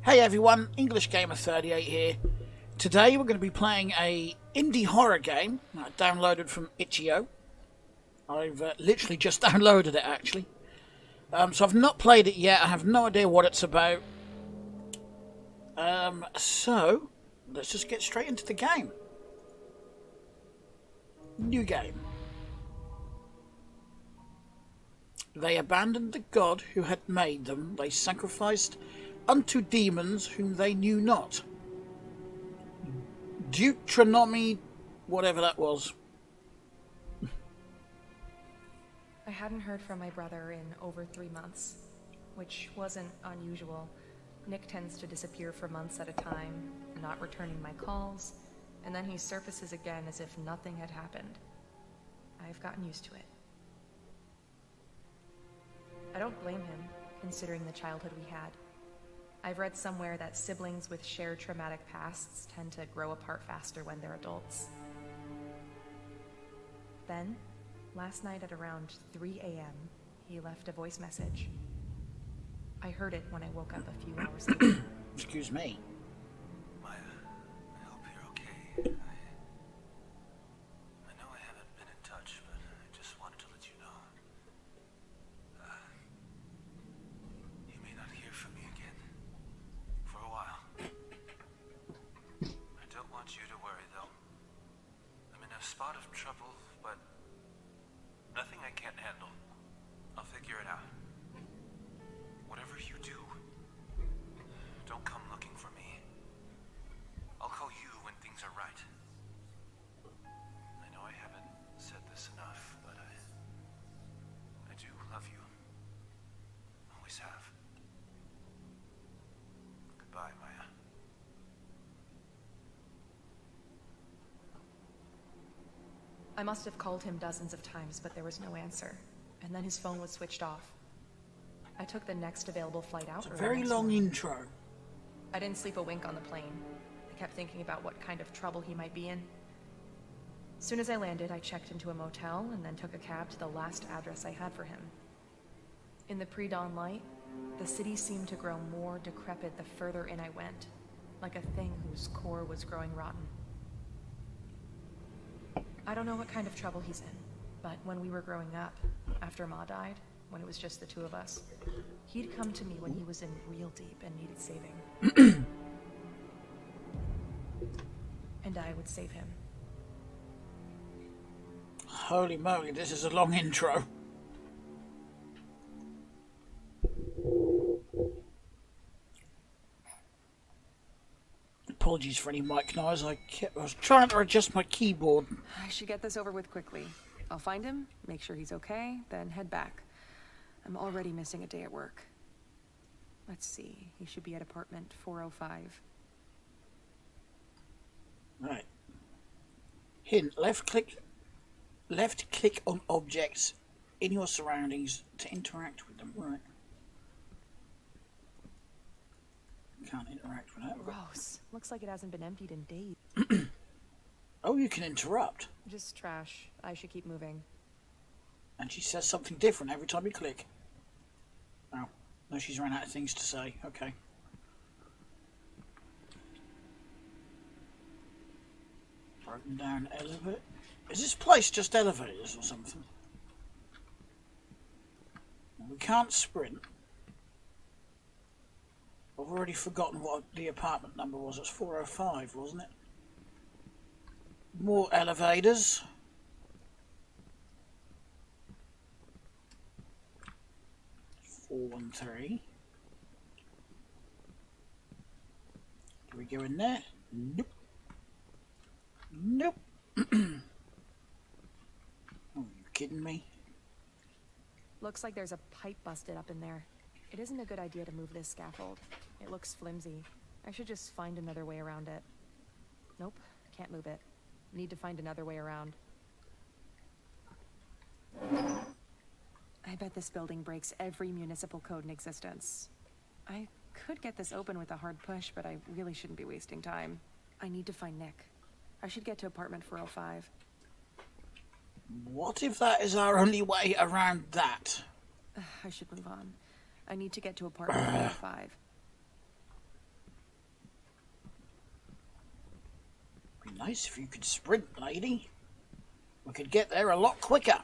Hey everyone, English Gamer 38 here. Today we're going to be playing a indie horror game I downloaded from Itch.io. I've literally just downloaded it actually. So I've not played it yet, I have no idea what it's about. So let's just get straight into the game. New game. They abandoned the god who had made them. They sacrificed unto demons whom they knew not. Deuteronomy, whatever that was. I hadn't heard from my brother in over 3 months, which wasn't unusual. Nick tends to disappear for months at a time, not returning my calls, and then he surfaces again as if nothing had happened. I've gotten used to it. I don't blame him, considering the childhood we had. I've read somewhere that siblings with shared traumatic pasts tend to grow apart faster when they're adults. Then, last night at around 3 a.m., he left a voice message. I heard it when I woke up a few hours later. Excuse me. Maya, I hope you're okay. I know I haven't been in touch, but I just wanted to let you know. You may not hear from me again. For a while. I don't want you to worry, though. I'm in a spot of trouble, but nothing I can't handle. I'll figure it out. Whatever you do, don't come looking for me. I'll call you when things are right. I know I haven't said this enough, but I do love you. Always have. Goodbye, Maya. I must have called him dozens of times, but there was no answer, and then his phone was switched off. I took the next available flight out. It's a very long intro. I didn't sleep a wink on the plane. I kept thinking about what kind of trouble he might be in. As soon as I landed, I checked into a motel and then took a cab to the last address I had for him. In the pre-dawn light, the city seemed to grow more decrepit the further in I went, like a thing whose core was growing rotten. I don't know what kind of trouble he's in, but when we were growing up, after Ma died, when it was just the two of us, he'd come to me when he was in real deep and needed saving. And I would save him. Holy moly, this is a long intro. Apologies for any mic noise. I was trying to adjust my keyboard. I should get this over with quickly. I'll find him, make sure he's okay, then head back. I'm already missing a day at work. Let's see, he should be at apartment 405. Right. Hint, left click on objects in your surroundings to interact with them. Right. Can't interact with that. Gross. Looks like it hasn't been emptied in days. Oh, you can interrupt. Just trash. I should keep moving. And she says something different every time you click. Oh, no, she's run out of things to say. Okay. Broken down elevator. Is this place just elevators or something? We can't sprint. I've already forgotten what the apartment number was. It's 405, wasn't it? More elevators. Four, 1, 3. Do we go in there? Nope. Nope. Oh, you kidding me? Looks like there's a pipe busted up in there. It isn't a good idea to move this scaffold. It looks flimsy. I should just find another way around it. Nope, can't move it. Need to find another way around. I bet this building breaks every municipal code in existence. I could get this open with a hard push, but I really shouldn't be wasting time. I need to find Nick. I should get to apartment 405. What if that is our only way around that? I should move on. I need to get to apartment 405. Be nice if you could sprint, lady. We could get there a lot quicker.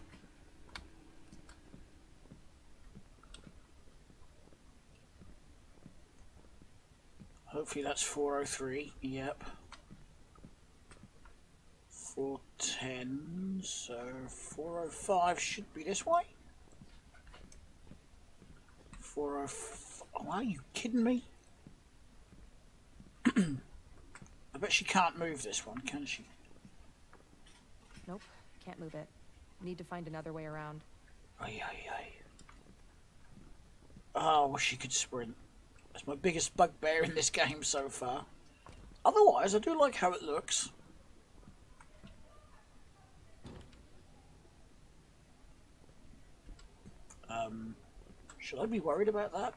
Hopefully that's 403. Yep. 410. So 405 should be this way. 405. Oh, are you kidding me? I bet she can't move this one, can she? Nope, can't move it. Need to find another way around. Ay, ay, ay. Oh, I wish she could sprint. That's my biggest bugbear in this game so far. Otherwise, I do like how it looks. Should I be worried about that?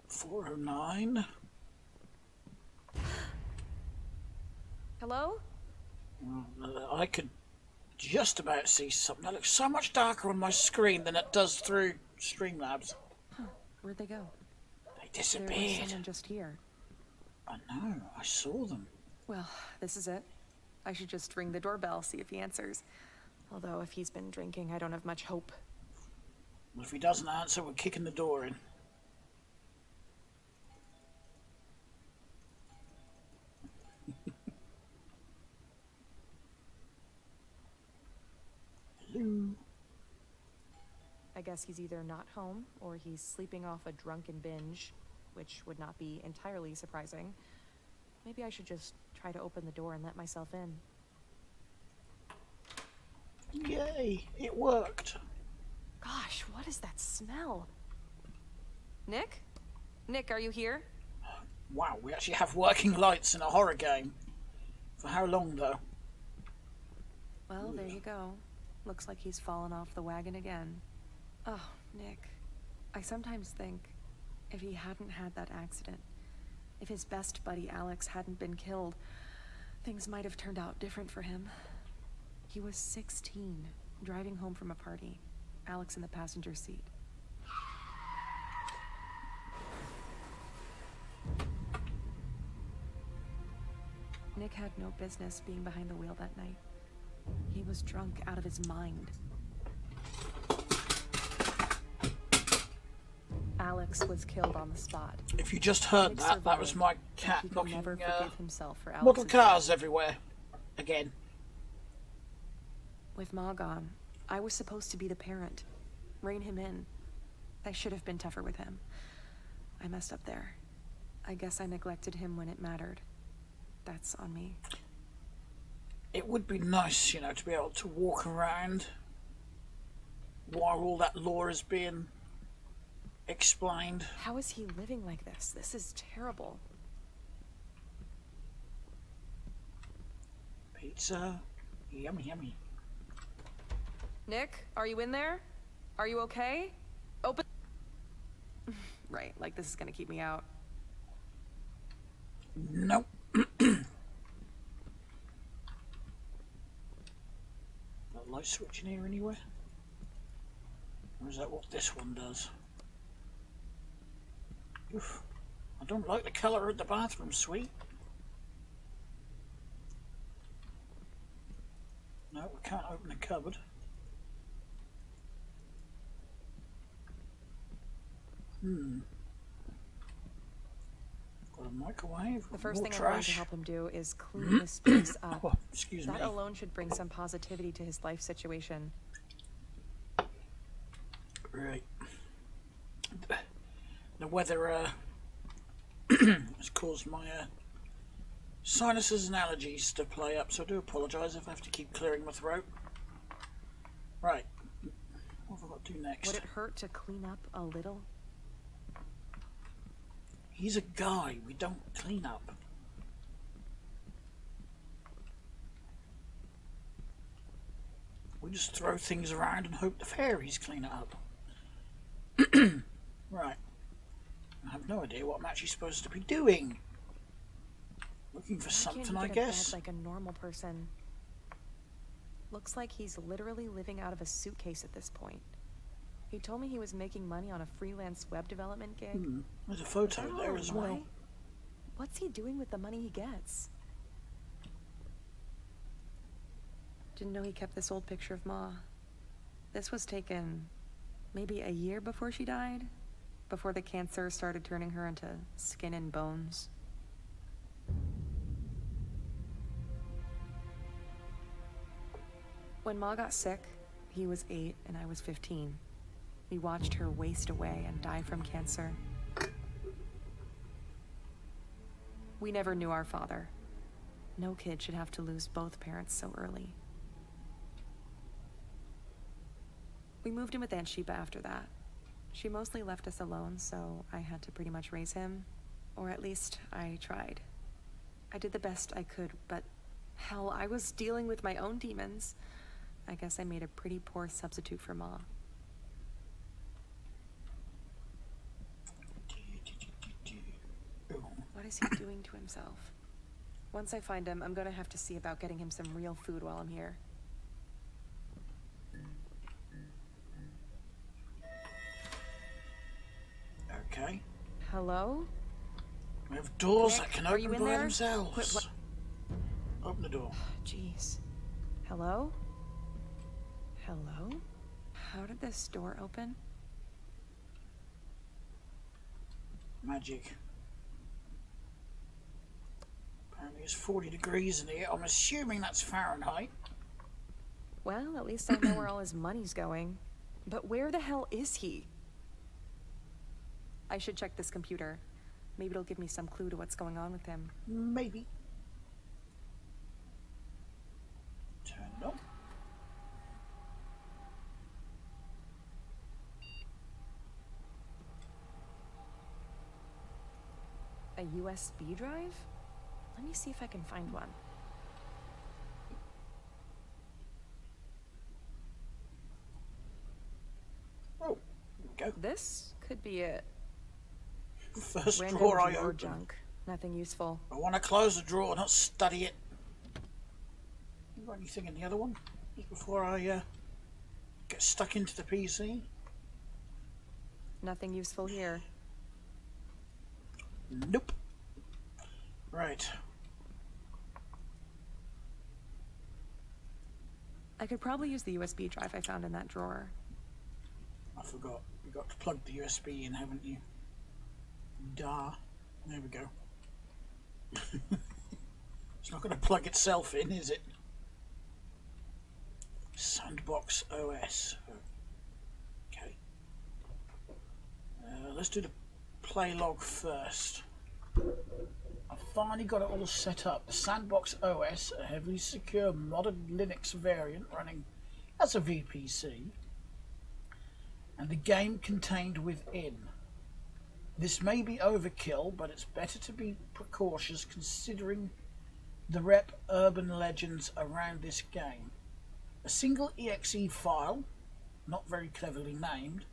409. Hello? I could just about see something that looks so much darker on my screen than it does through Streamlabs. Huh, where'd they go? They There was disappeared. someone just here. I know, I saw them. Well, this is it. I should just ring the doorbell, see if he answers. Although, if he's been drinking, I don't have much hope. Well, if he doesn't answer, we're kicking the door in. Hello? I guess he's either not home, or he's sleeping off a drunken binge, which would not be entirely surprising. Maybe I should just try to open the door and let myself in. Yay, it worked. Gosh, what is that smell? Nick? Nick, are you here? Wow, we actually have working lights in a horror game. For how long, though? Well, there you go. Looks like he's fallen off the wagon again. Oh, Nick. I sometimes think if he hadn't had that accident, if his best buddy Alex hadn't been killed, things might have turned out different for him. He was 16, driving home from a party. Alex in the passenger seat. Nick had no business being behind the wheel that night. He was drunk out of his mind. Alex was killed on the spot. If you just heard Nick that, that was survived, my but cat he could knocking never forgive himself for model Alex's cars death. everywhere. Again. With Ma gone, I was supposed to be the parent. Rein him in. I should have been tougher with him. I messed up there. I guess I neglected him when it mattered. That's on me. It would be nice, you know, to be able to walk around while all that lore is being explained. How is he living like this? This is terrible. Pizza. Yummy, yummy. Nick, are you in there? Are you okay? Open. Right, like this is gonna keep me out. Nope. Not light switch in here anywhere? Or is that what this one does? Oof. I don't like the colour of the bathroom suite. No, we can't open the cupboard. Got a microwave. The first more thing I'm going to trash. help him do is clean this place up. Oh, excuse That me. alone should bring some positivity to his life situation. Right. The weather has caused my sinuses and allergies to play up, so I do apologise if I have to keep clearing my throat. Right. What have I got to do next? Would it hurt to clean up a little? He's a guy. We don't clean up. We just throw things around and hope the fairies clean it up. Right. I have no idea what I'm actually supposed to be doing. Looking for Why something, can't I he get out of guess. bed like a normal person? Looks like he's literally living out of a suitcase at this point. He told me he was making money on a freelance web development gig. There's a Is photo that all there a as lie? well. What's he doing with the money he gets? Didn't know he kept this old picture of Ma. This was taken maybe a year before she died, before the cancer started turning her into skin and bones. When Ma got sick, he was 8 and I was 15. We watched her waste away and die from cancer. We never knew our father. No kid should have to lose both parents so early. We moved in with Aunt Sheba after that. She mostly left us alone, so I had to pretty much raise him. Or at least, I tried. I did the best I could, but hell, I was dealing with my own demons. I guess I made a pretty poor substitute for Ma. What is he doing to himself? Once I find him, I'm gonna have to see about getting him some real food while I'm here. Okay. Hello? We have doors Nick, that can are you open in by there? themselves. Open the door. Jeez. Hello? Hello? How did this door open? Magic. Apparently it's 40 degrees in here. I'm assuming that's Fahrenheit. Well, at least I know where all his money's going. But where the hell is he? I should check this computer. Maybe it'll give me some clue to what's going on with him. Maybe. Turn it on. A USB drive? Let me see if I can find one. Oh, there we go. This could be it. First Random drawer I drawer open. junk. Nothing useful. I want to close the drawer, not study it. You got anything in the other one? Just before I get stuck into the PC? Nothing useful here. Nope. Right. I could probably use the USB drive I found in that drawer. I forgot. You got to plug the USB in, haven't you? Duh. There we go. It's not going to plug itself in, is it? Sandbox OS. Okay. Let's do the play log first. I've finally got it all set up. The Sandbox OS, a heavily secure modern Linux variant running as a VPC, and the game contained within. This may be overkill, but it's better to be precautious considering the urban legends around this game. A single exe file, not very cleverly named,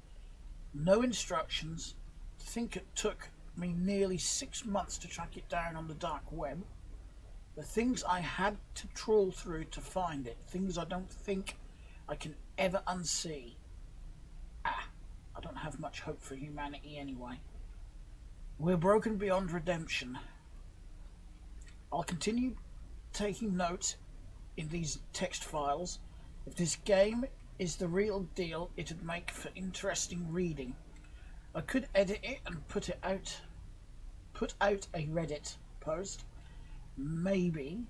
no instructions. I think it took me nearly 6 months to track it down on the dark web. The things I had to trawl through to find it, things I don't think I can ever unsee. I don't have much hope for humanity anyway. We're broken beyond redemption. I'll continue taking notes in these text files. If this game is the real deal, it'd make for interesting reading. I could edit it and put out a Reddit post. Maybe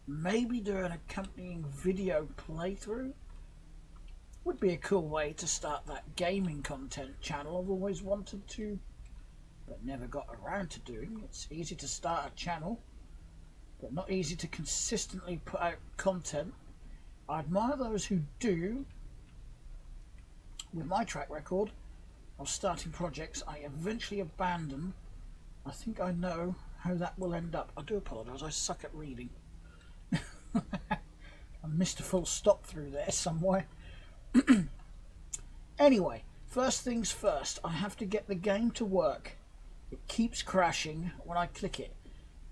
do an accompanying video playthrough. Would be a cool way to start that gaming content channel I've always wanted to, but never got around to doing. It's easy to start a channel, but not easy to consistently put out content. I admire those who do. With my track record of starting projects I eventually abandon, I think I know how that will end up. I do apologise, I suck at reading. I missed a full stop through there somewhere. Anyway, first things first, I have to get the game to work. It keeps crashing when I click it.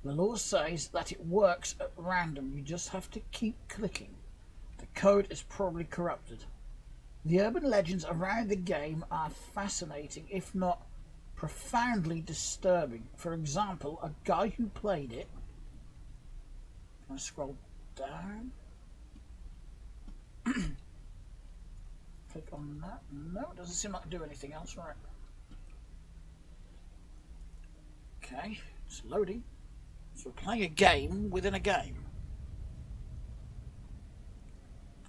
The law says that it works at random, you just have to keep clicking. The code is probably corrupted. The urban legends around the game are fascinating, if not profoundly disturbing. For example, a guy who played it. Can I scroll down? Click on that. No, it doesn't seem like to do anything else. Right. Okay, it's loading. So we're playing a game within a game.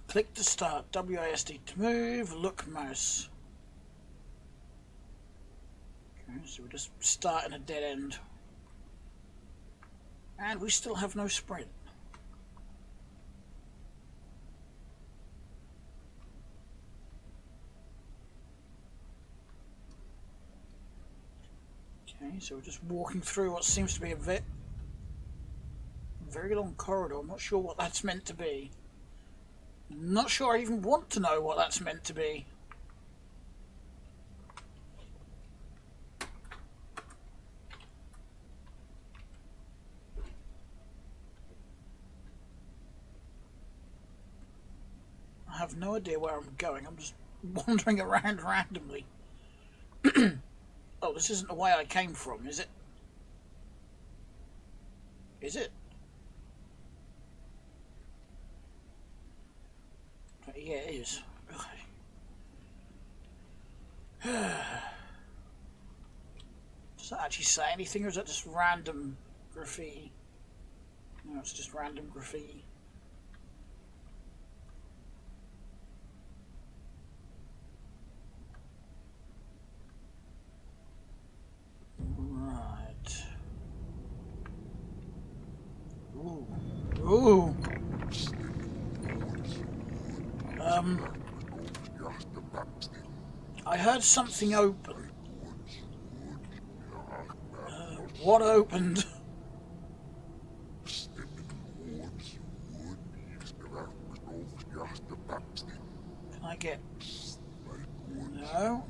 Click to start. WASD to move. Look mouse. Okay, so we're just starting a dead end. And we still have no sprint. Okay, so we're just walking through what seems to be a very long corridor. I'm not sure what that's meant to be. I'm not sure I even want to know what that's meant to be. I have no idea where I'm going. I'm just wandering around randomly. Oh, this isn't the way I came from, is it? Is it? Yeah, it is. Does that actually say anything, or is that just random graffiti? No, it's just random graffiti. Right. Ooh. Ooh. I heard something open. What opened? Can I get... No.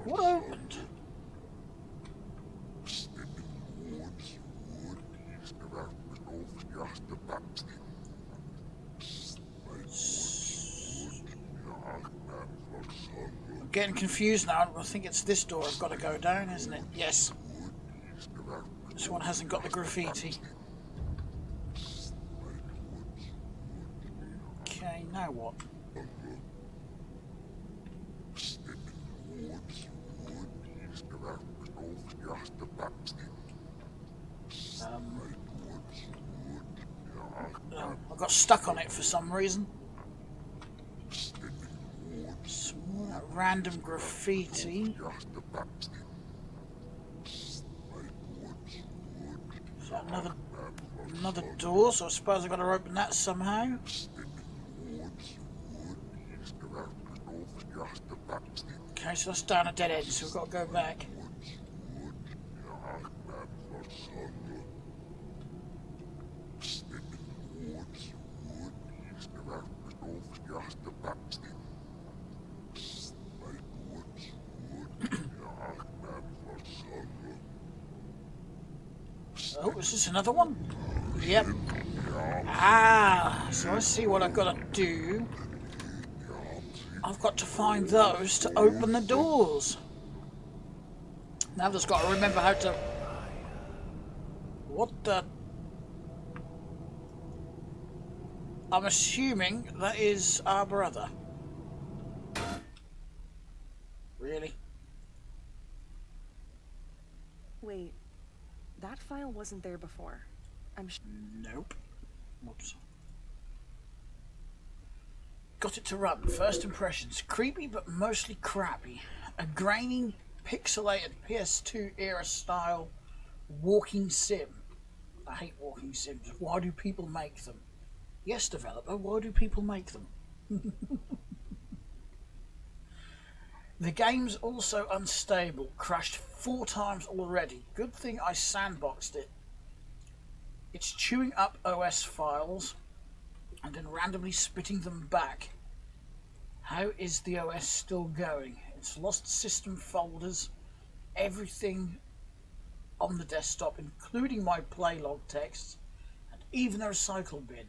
What opened? I'm getting confused now. I think it's this door I've got to go down, isn't it? Yes. This one hasn't got the graffiti. Okay, now what? I got stuck on it for some reason. Some more random graffiti. Is that another door? So I suppose I've got to open that somehow. Okay, so that's down a dead end, so we've got to go back. Oh, is this another one? Yep. Ah, so I see what I've got to do. I've got to find those to open the doors. Now I've just got to remember how to... What the... I'm assuming that is our brother. Really? Wait, that file wasn't there before. Nope. Whoops. Got it to run. First impressions. Creepy but mostly crappy. A grainy, pixelated PS2 era style walking sim. I hate walking sims. Why do people make them? Yes, developer, why do people make them? The game's also unstable. Crashed 4 times already. Good thing I sandboxed it. It's chewing up OS files and then randomly spitting them back. How is the OS still going? It's lost system folders, everything on the desktop, including my playlog texts, and even the recycle bin.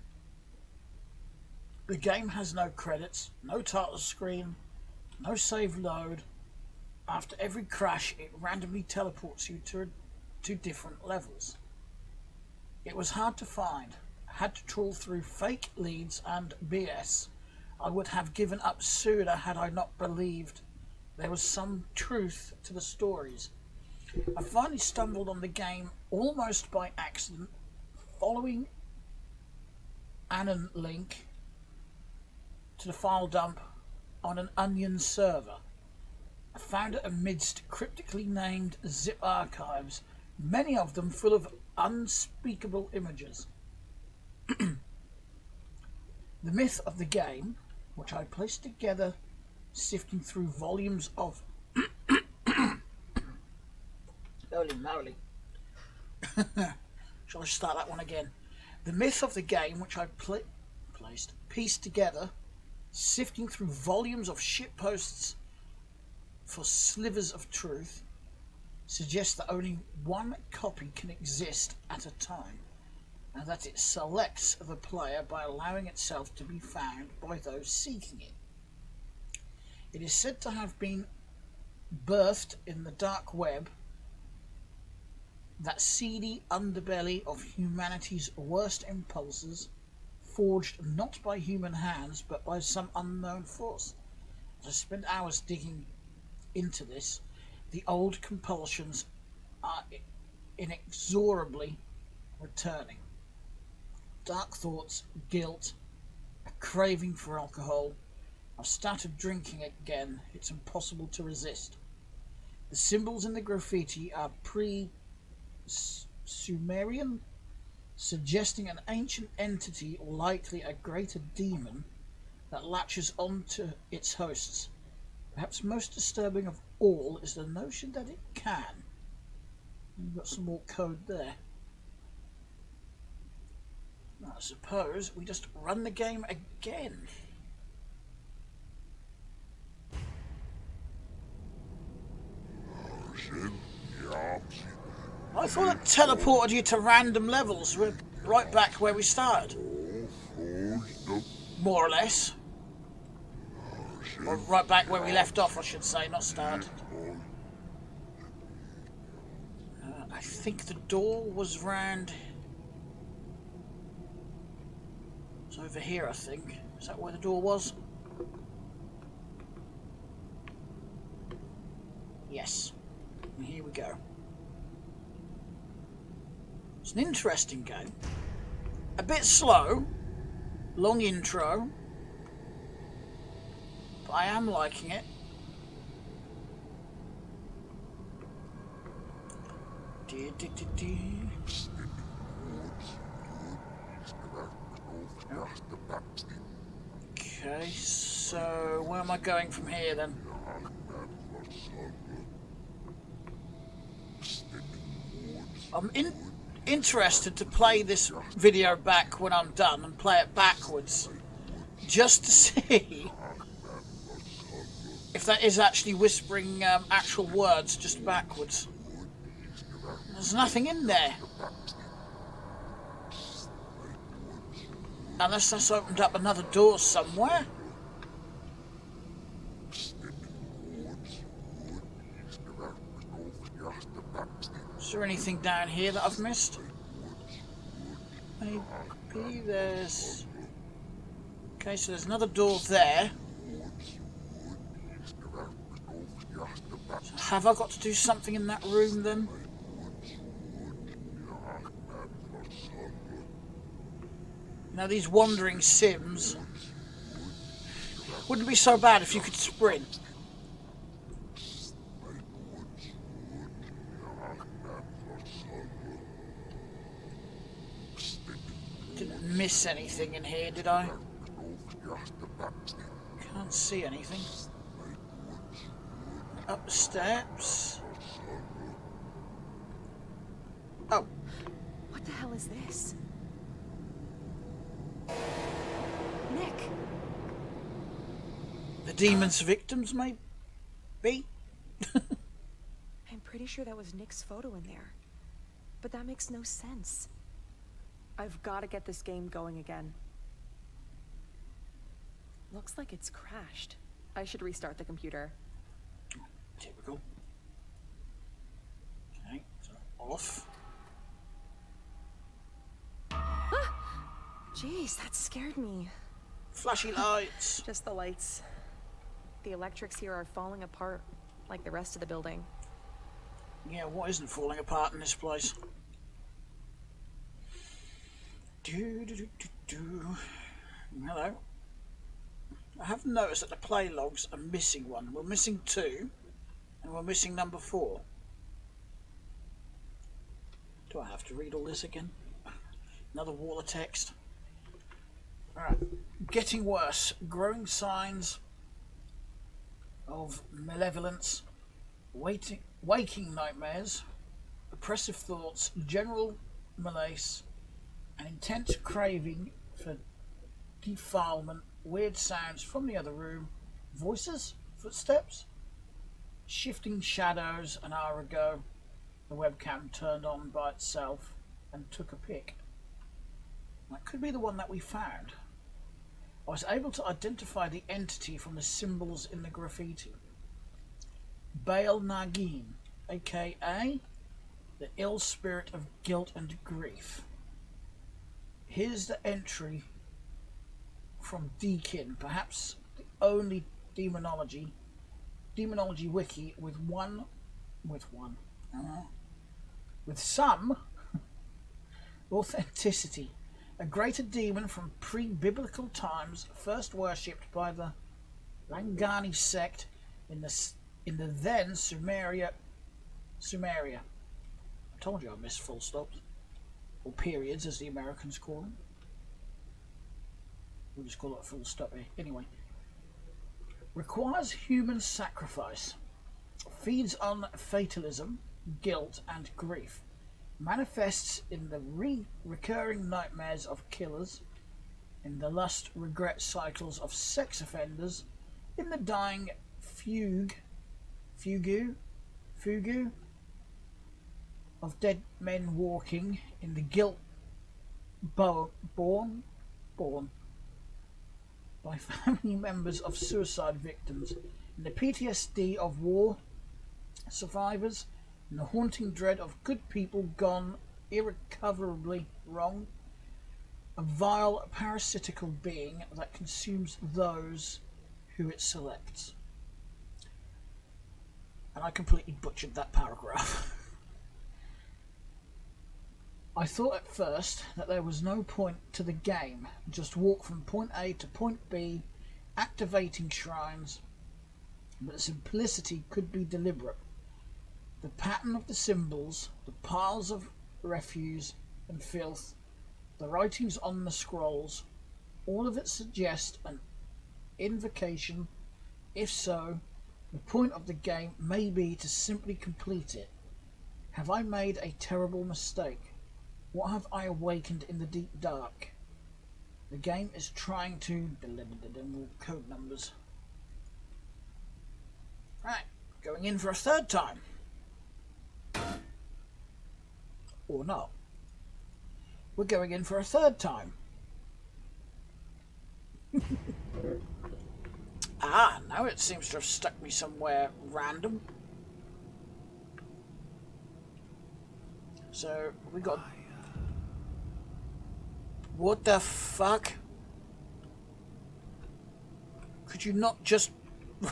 The game has no credits, no title screen, no save load, After every crash, it randomly teleports you to different levels. It was hard to find. I had to trawl through fake leads and BS. I would have given up sooner had I not believed there was some truth to the stories. I finally stumbled on the game almost by accident, following an link to the file dump on an Onion server. I found it amidst cryptically named zip archives, many of them full of unspeakable images. The myth of the game, which I placed together sifting through volumes of holy moly. Shall I start that one again? The myth of the game, which I pieced together, sifting through volumes of shitposts for slivers of truth, suggests that only one copy can exist at a time, and that it selects the player by allowing itself to be found by those seeking it. It is said to have been birthed in the dark web, that seedy underbelly of humanity's worst impulses, forged not by human hands but by some unknown force. As I spent hours digging into this, the old compulsions are inexorably returning. Dark thoughts, guilt, a craving for alcohol. I've started drinking again. It's impossible to resist. The symbols in the graffiti are pre-Sumerian, suggesting an ancient entity or likely a greater demon that latches onto its hosts. Perhaps most disturbing of all is the notion that it can. We've got some more code there. I suppose we just run the game again. I thought it teleported you to random levels. We're right back where we started. More or less. Or right back where we left off, I should say, not start. I think the door was round... It's over here, I think. Is that where the door was? Yes. And here we go. It's an interesting game. A bit slow. Long intro. But I am liking it. Okay, so where am I going from here then? I'm interested to play this video back when I'm done and play it backwards, just to see if that is actually whispering actual words just backwards. There's nothing in there. Unless that's opened up another door somewhere. Is there anything down here that I've missed? Maybe there's... Okay, so there's another door there. So have I got to do something in that room then? Now these wandering Sims, wouldn't be so bad if you could sprint. Didn't miss anything in here, did I? Can't see anything. Up the steps. Oh. What the hell is this? Nick! The demon's victims, maybe? I'm pretty sure that was Nick's photo in there. But that makes no sense. I've got to get this game going again. Looks like it's crashed. I should restart the computer. Typical. Okay, so off. Jeez, that scared me. Flashy lights. Just the lights. The electrics here are falling apart, like the rest of the building. Yeah, what isn't falling apart in this place? Do, do, do, do, do. Hello. I have noticed that the play logs are missing one. We're missing 2, and we're missing number 4. Do I have to read all this again? Another wall of text. Alright. Getting worse. Growing signs of malevolence. Waking nightmares. Oppressive thoughts. General malaise. An intense craving for defilement. Weird sounds from the other room. Voices? Footsteps? Shifting shadows. An hour ago, the webcam turned on by itself and took a pic. That could be the one that we found. I was able to identify the entity from the symbols in the graffiti. Baal Nagin, aka the ill spirit of guilt and grief. Here's the entry from Deakin, perhaps the only demonology wiki with some authenticity. A greater demon from pre-biblical times, first worshipped by the Langani sect in the then Sumeria. I told you I missed full stops, or periods as the Americans call them. We'll just call it a full stop here. Anyway, requires human sacrifice, feeds on fatalism, guilt, and grief. Manifests in the recurring nightmares of killers, in the lust regret cycles of sex offenders, in the dying fugue of dead men walking, in the guilt born by family members of suicide victims, in the PTSD of war survivors, and the haunting dread of good people gone irrecoverably wrong, a vile parasitical being that consumes those who it selects. And I completely butchered that paragraph. I thought at first that there was no point to the game, just walk from point A to point B, activating shrines, but the simplicity could be deliberate. The pattern of the symbols, the piles of refuse and filth, the writings on the scrolls, all of it suggests an invocation. If so, the point of the game may be to simply complete it. Have I made a terrible mistake? What have I awakened in the deep dark? The game is trying to... code numbers. Right, going in for a third time. Or not. We're going in for a third time. Now it seems to have stuck me somewhere random. So, we got... What the fuck? Could you not just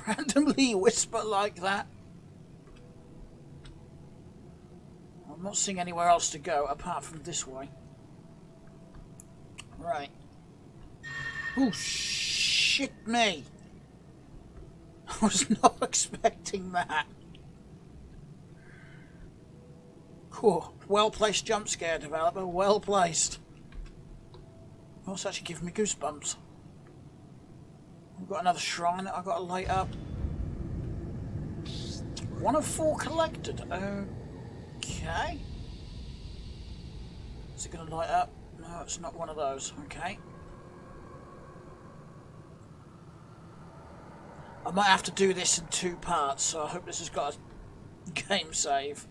randomly whisper like that? I'm not seeing anywhere else to go apart from this way. Right. Oh, shit me. I was not expecting that. Cool. Well-placed jump scare developer. Well-placed. Oh, it's actually giving me goosebumps. We've got another shrine that I've got to light up. 1 of 4 collected. Okay. Is it going to light up? No, it's not one of those. Okay. I might have to do this in 2 parts, so I hope this has got a game save.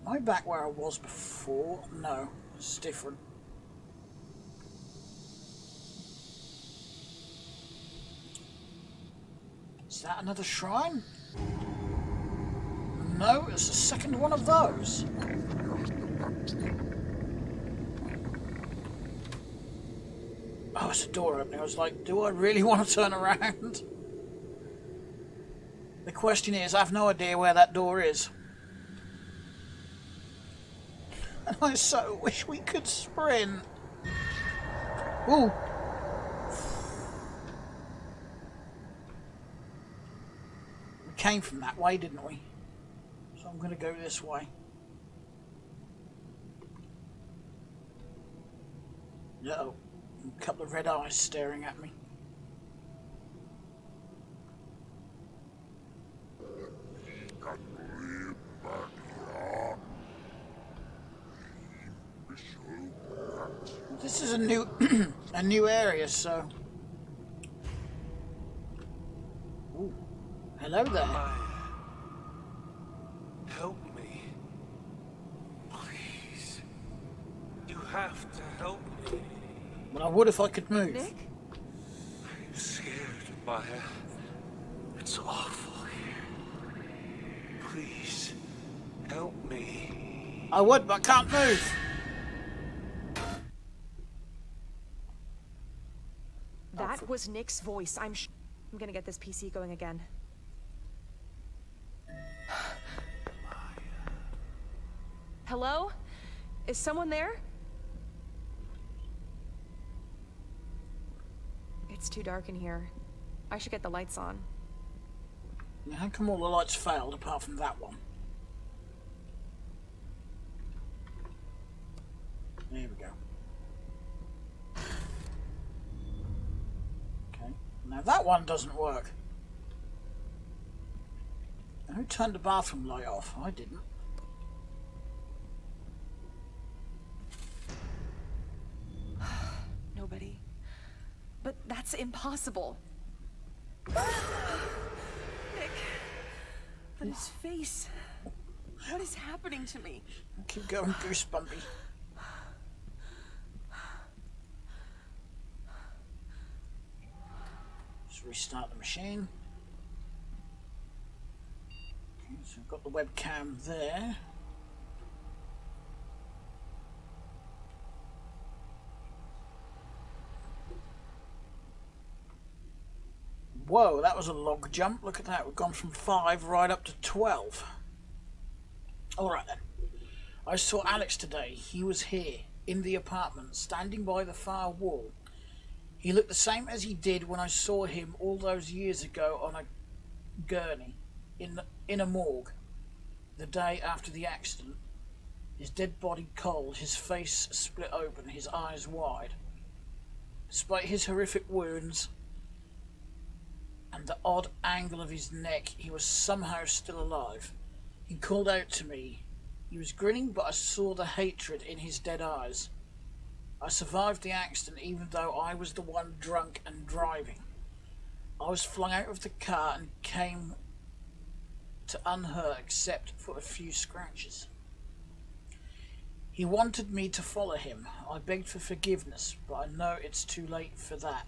Am I back where I was before? No, it's different. Is that another shrine? No, it's the second one of those. Oh, it's a door opening. I was like, do I really want to turn around? The question is, I have no idea where that door is. And I so wish we could sprint. Ooh. We came from that way, didn't we? So I'm going to go this way. Uh-oh. A couple of red eyes staring at me. This is a new a new area, so. Ooh. Hello there. Help me. Please. You have to help me. Well, I would if I could move. Nick? I'm scared, Maya. It's awful here. Please, help me. I would, but I can't move. That was Nick's voice. I'm gonna get this PC going again. Hello? Is someone there? It's too dark in here. I should get the lights on. How come all the lights failed apart from that one? There we go. Okay. Now that one doesn't work. Who turned the bathroom light off? I didn't. Nobody. But that's impossible. Nick. But his face. What is happening to me? I keep going goosebumpy. Just restart the machine. Okay, so I've got the webcam there. Whoa, that was a log jump. Look at that. We've gone from 5 right up to 12. Alright then. I saw Alex today. He was here, in the apartment, standing by the far wall. He looked the same as he did when I saw him all those years ago on a gurney, in a morgue, the day after the accident. His dead body cold, his face split open, his eyes wide. Despite his horrific wounds and the odd angle of his neck, he was somehow still alive. He called out to me. He was grinning, but I saw the hatred in his dead eyes. I survived the accident even though I was the one drunk and driving. I was flung out of the car and came to unhurt except for a few scratches. He wanted me to follow him. I begged for forgiveness, but I know it's too late for that.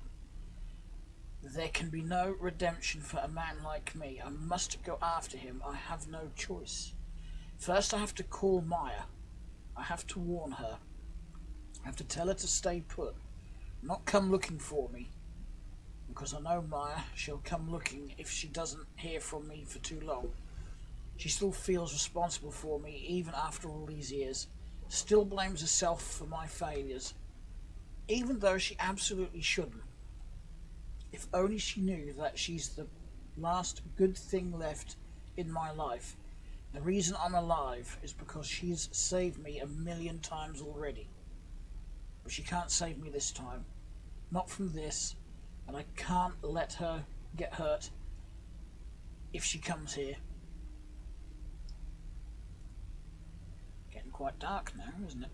There can be no redemption for a man like me. I must go after him. I have no choice. First I have to call Maya. I have to warn her. I have to tell her to stay put, not come looking for me. Because I know Maya, she'll come looking if she doesn't hear from me for too long. She still feels responsible for me even after all these years. Still blames herself for my failures, even though she absolutely shouldn't. If only she knew that she's the last good thing left in my life. The reason I'm alive is because she's saved me 1,000,000 times already. But she can't save me this time. Not from this. And I can't let her get hurt if she comes here. Getting quite dark now, isn't it?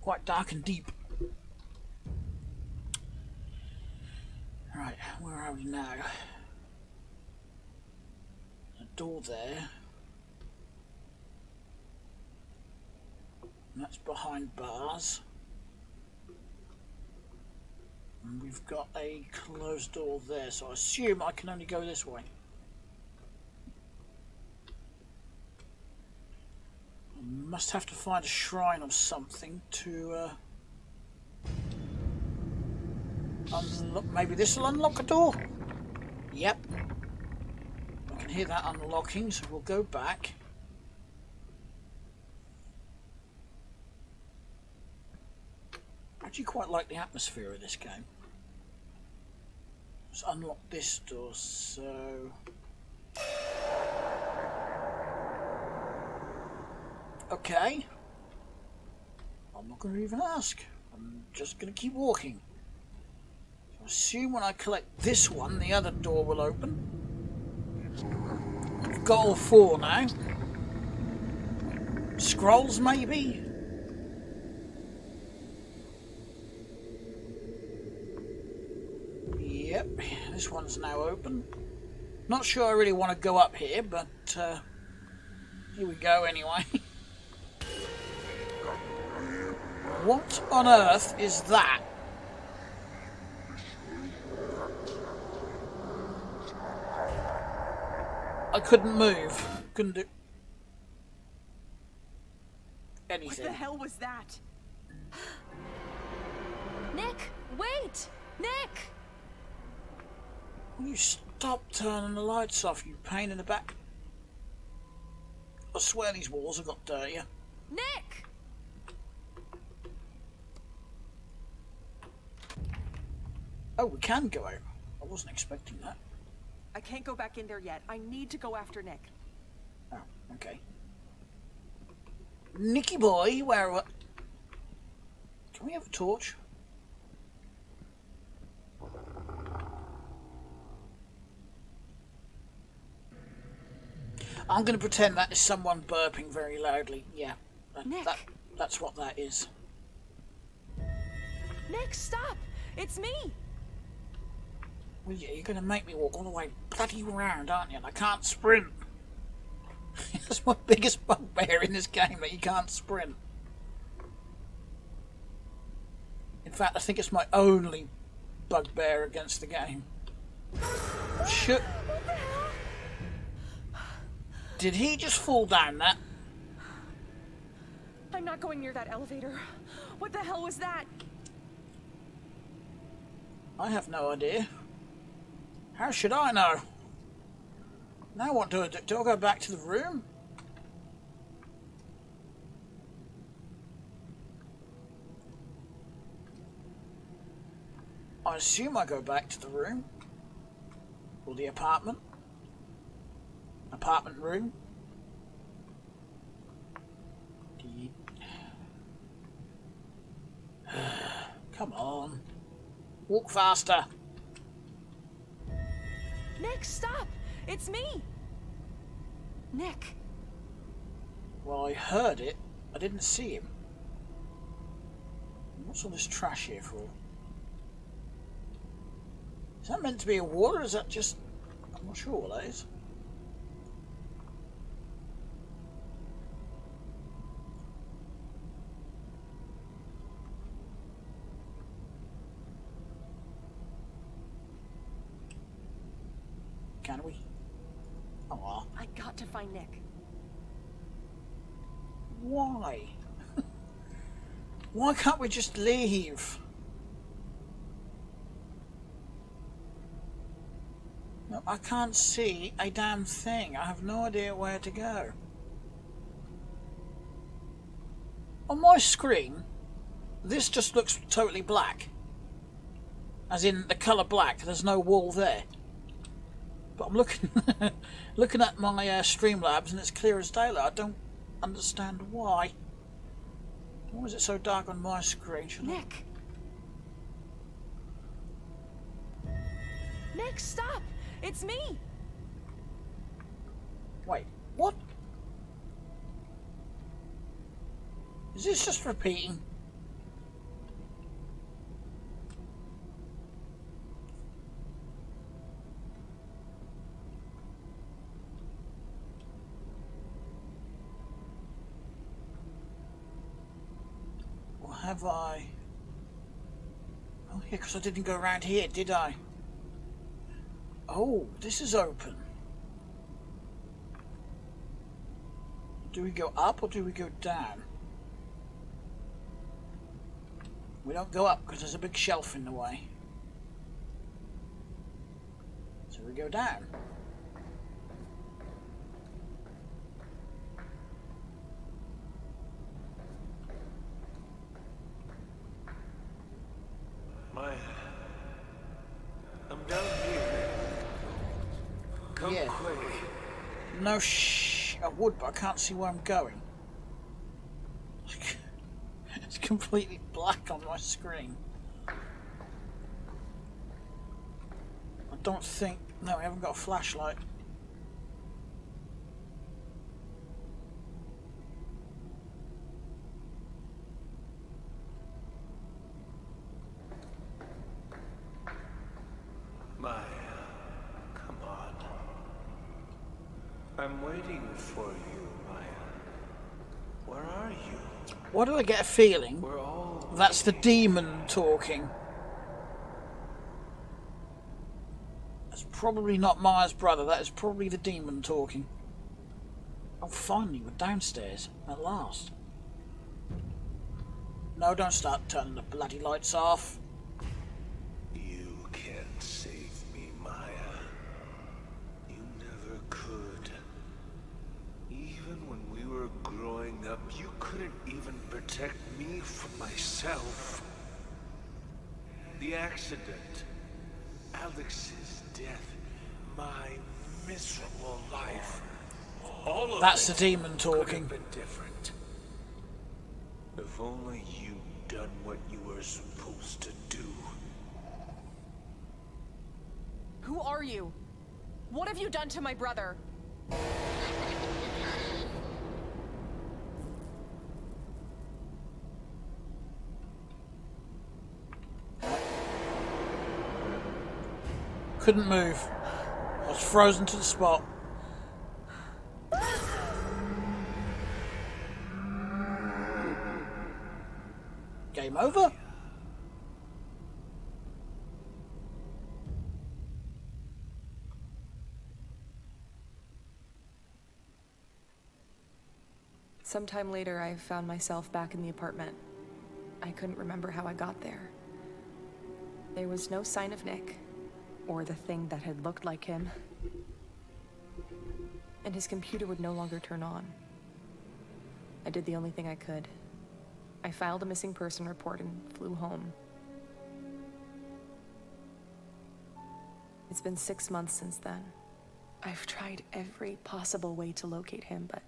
Quite dark and deep. Right, where are we now? A door there. That's behind bars. And we've got a closed door there, so I assume I can only go this way. I must have to find a shrine or something to unlock. Maybe this will unlock a door? Yep. I can hear that unlocking, so we'll go back. I actually quite like the atmosphere of this game. Let's unlock this door, so... Okay. I'm not going to even ask. I'm just going to keep walking. So I assume when I collect this one, the other door will open. We've got all four now. Scrolls, maybe? Yep, this one's now open. Not sure I really want to go up here, but here we go anyway. What on earth is that? I couldn't move. Couldn't do anything. What the hell was that? Nick, wait! Nick! Will you stop turning the lights off, you pain in the back? I swear these walls have got dirtier. Nick! Oh, we can go out. I wasn't expecting that. I can't go back in there yet. I need to go after Nick. Oh, okay. Nicky boy, where what? Can we have a torch? I'm going to pretend that is someone burping very loudly. Yeah, Nick. That's what that is. Nick, stop! It's me! Well, yeah, you're going to make me walk all the way bloody round, aren't you? And I can't sprint. That's my biggest bugbear in this game, that you can't sprint. In fact, I think it's my only bugbear against the game. Shit. Did he just fall down that? I'm not going near that elevator. What the hell was that? I have no idea. How should I know? Now what do I do? Do I go back to the room? I assume I go back to the room. Or the apartment. Apartment room. Come on. Walk faster. Nick, stop! It's me! Nick. Well, I heard it. I didn't see him. What's all this trash here for? Is that meant to be a wall, or is that just... I'm not sure what that is. Can we? Oh, well. I got to find Nick. Why? Why can't we just leave? No, I can't see a damn thing. I have no idea where to go. On my screen, this just looks totally black. As in the colour black, there's no wall there. But I'm looking looking at my Streamlabs and it's clear as daylight. I don't understand why. Why is it so dark on my screen? Nick. Nick, stop! It's me! Wait, what? Is this just repeating? have I? Oh, yeah, because I didn't go around here, did I? Oh, this is open. Do we go up or do we go down? We don't go up because there's a big shelf in the way. So we go down. I'm down here. Come Yeah. quick. No I would, but I can't see where I'm going. It's completely black on my screen. I don't think... No, we haven't got a flashlight. Maya, come on. I'm waiting for you, Maya. Where are you? Why do I get a feeling We're all that's the demon talking? That's probably not Maya's brother, that is probably the demon talking. Oh, finally, we're downstairs, at last. No, don't start turning the bloody lights off. You can't save me, Maya. You never could. Even when we were growing up, you couldn't even protect me from myself. The accident, Alex's death, my miserable life. All of That's it the demon could talking. have been different. If only you'd done what you were supposed to do. Who are you? What have you done to my brother? Couldn't move. I was frozen to the spot. Game over? Sometime later, I found myself back in the apartment. I couldn't remember how I got there. There was no sign of Nick, or the thing that had looked like him. And his computer would no longer turn on. I did the only thing I could. I filed a missing person report and flew home. It's been 6 months since then. I've tried every possible way to locate him, but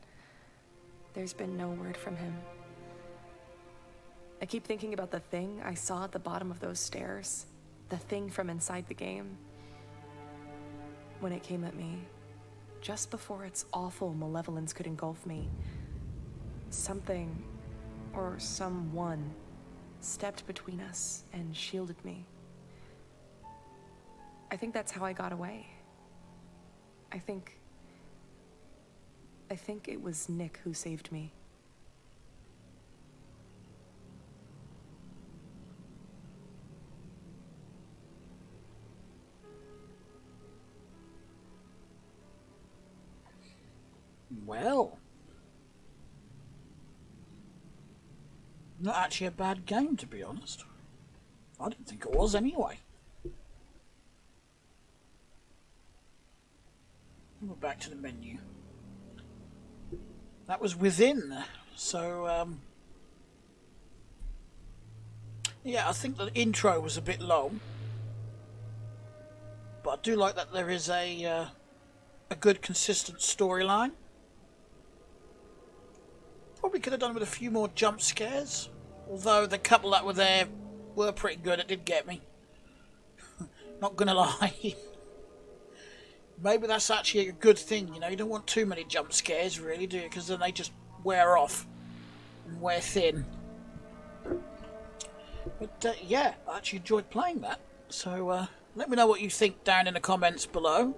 there's been no word from him. I keep thinking about the thing I saw at the bottom of those stairs. The thing from inside the game. When it came at me, just before its awful malevolence could engulf me, something, or someone, stepped between us and shielded me. I think that's how I got away. I think it was Nick who saved me. Well, not actually a bad game, to be honest. I didn't think it was anyway. We're back to the menu. That was within, so yeah, I think the intro was a bit long, but I do like that there is a good consistent storyline. Probably could have done with a few more jump scares, although the couple that were there were pretty good. It did get me. Not gonna lie. Maybe that's actually a good thing, you know. You don't want too many jump scares, really, do you? Because then they just wear off and wear thin. But yeah, I actually enjoyed playing that. So let me know what you think down in the comments below.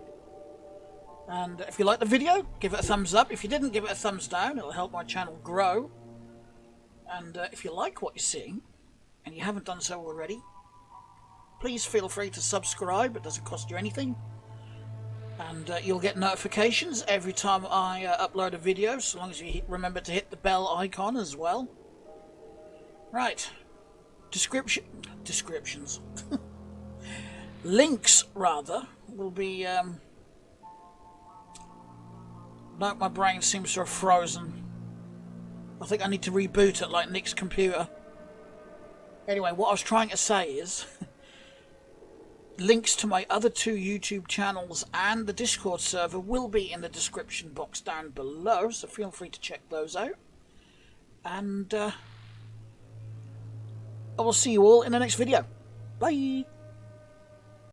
And if you like the video, give it a thumbs up. If you didn't, give it a thumbs down. It'll help my channel grow. And if you like what you're seeing, and you haven't done so already, please feel free to subscribe. It doesn't cost you anything. And you'll get notifications every time I upload a video, so long as you remember to hit the bell icon as well. Right. Descriptions. Links, rather, will be... No, my brain seems to have frozen. I think I need to reboot it like Nick's computer. Anyway, what I was trying to say is... links to my other 2 YouTube channels and the Discord server will be in the description box down below, so feel free to check those out. And I will see you all in the next video. Bye!